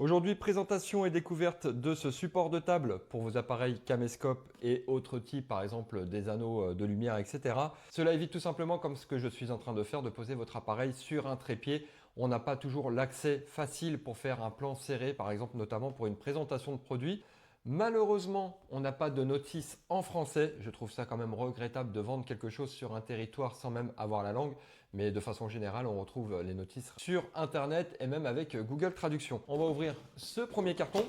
Aujourd'hui, présentation et découverte de ce support de table pour vos appareils caméscope et autres types, par exemple des anneaux de lumière, etc. Cela évite tout simplement, comme ce que je suis en train de faire, de poser votre appareil sur un trépied. On n'a pas toujours l'accès facile pour faire un plan serré, par exemple, notamment pour une présentation de produit. Malheureusement, on n'a pas de notice en français. Je trouve ça quand même regrettable de vendre quelque chose sur un territoire sans même avoir la langue. Mais de façon générale, on retrouve les notices sur Internet et même avec Google Traduction. On va ouvrir ce premier carton.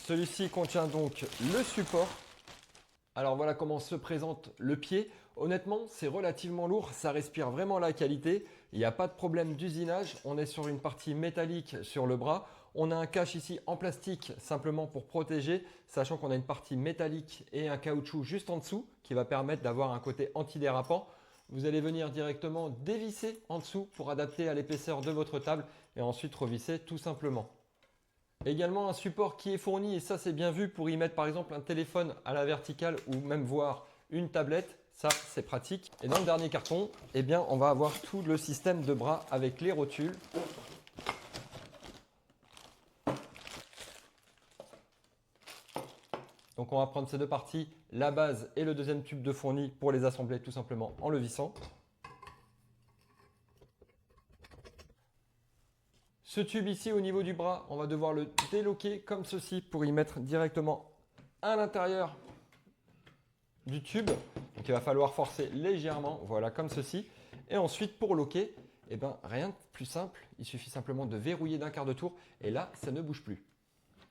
Celui-ci contient donc le support. Alors voilà comment se présente le pied. Honnêtement, c'est relativement lourd, ça respire vraiment la qualité. Il n'y a pas de problème d'usinage. On est sur une partie métallique sur le bras. On a un cache ici en plastique simplement pour protéger, sachant qu'on a une partie métallique et un caoutchouc juste en dessous qui va permettre d'avoir un côté antidérapant. Vous allez venir directement dévisser en dessous pour adapter à l'épaisseur de votre table et ensuite revisser tout simplement. Également un support qui est fourni, et ça c'est bien vu, pour y mettre par exemple un téléphone à la verticale ou même voir une tablette. Ça c'est pratique. Et dans le dernier carton, eh bien, on va avoir tout le système de bras avec les rotules. Donc on va prendre ces deux parties, la base et le deuxième tube de fourni, pour les assembler tout simplement en le vissant. Ce tube ici au niveau du bras, on va devoir le déloquer comme ceci pour y mettre directement à l'intérieur du tube. Donc il va falloir forcer légèrement, voilà, comme ceci. Et ensuite pour loquer, eh ben, rien de plus simple, il suffit simplement de verrouiller d'un quart de tour et là ça ne bouge plus.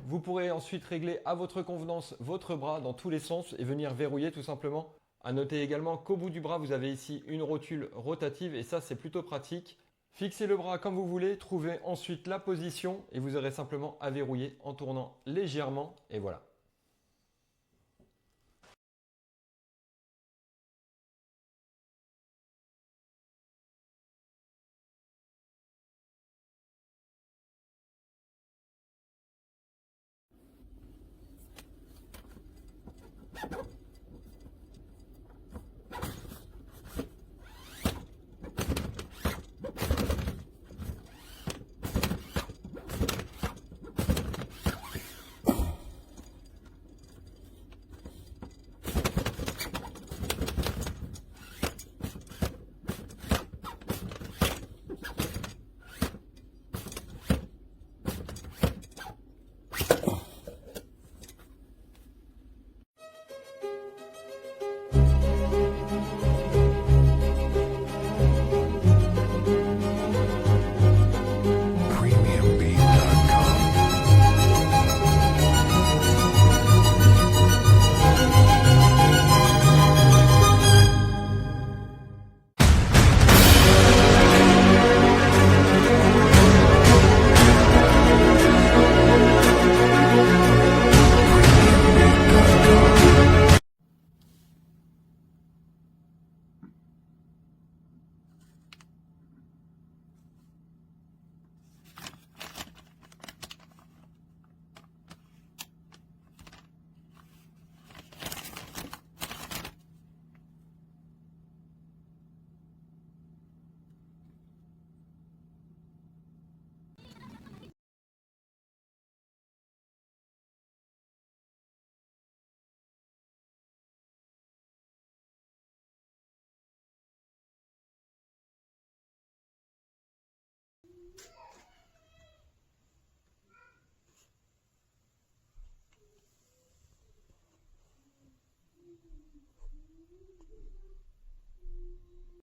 Vous pourrez ensuite régler à votre convenance votre bras dans tous les sens et venir verrouiller tout simplement. À noter également qu'au bout du bras, vous avez ici une rotule rotative et ça c'est plutôt pratique. Fixez le bras comme vous voulez, trouvez ensuite la position et vous aurez simplement à verrouiller en tournant légèrement et voilà.